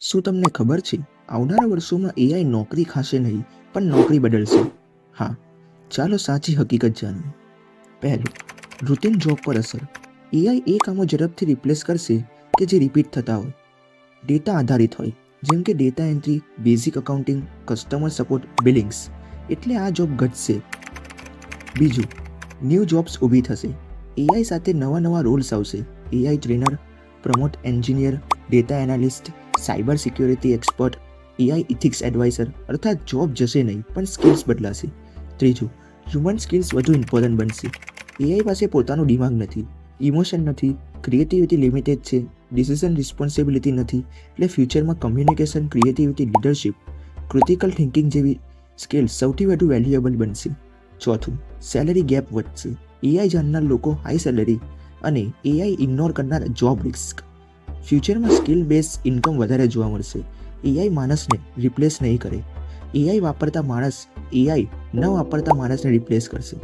શું તમને ખબર છે આવનારા વર્ષોમાં એઆઈ નોકરી ખાશે નહીં પણ નોકરી બદલશે? હા, ચાલો સાચી હકીકત જાણીએ. પહેલું, રૂટીન જોબ પર અસર. એઆઈ એ કામો ઝડપથી રિપ્લેસ કરશે કે જે રિપીટ થતા હોય, ડેટા આધારિત હોય, જેમ કે data entry, basic accounting, customer support, billings. એટલે આ જોબ ઘટશે. બીજું, ન્યૂ જોબ્સ ઊભી થશે. એઆઈ સાથે નવા નવા રોલ્સ આવશે. AI trainer, prompt engineer, data analyst, cyber security expert, AI ethics adviser. અર્થાત જોબ જશે નહીં પણ સ્કિલ્સ બદલાશે. ત્રીજું, હ્યુમન સ્કિલ્સ વધુ ઇમ્પોર્ટન્ટ બનશે. એઆઈ પાસે પોતાનું દિમાગ નથી, ઇમોશન નથી, ક્રિએટિવિટી લિમિટેડ છે, ડિસિઝન રિસ્પોન્સિબિલિટી નથી. એટલે ફ્યુચરમાં communication, creativity, leadership, critical thinking જેવી સ્કિલ્સ સૌથી વધુ વેલ્યુએબલ બનશે. ચોથું, સેલરી ગેપ વધશે. એઆઈ જાણનાર લોકો હાઈ સેલરી અને એઆઈ ઇગ્નોર કરનાર જોબ રિસ્ક. ફ્યુચરમાં સ્કિલ બેઝ ઇન્કમ વધારે જોવા મળશે. એઆઈ માણસને રિપ્લેસ નહીં કરે. એઆઈ વાપરતા માણસ એઆઈ ન વાપરતા માણસને રિપ્લેસ કરશે.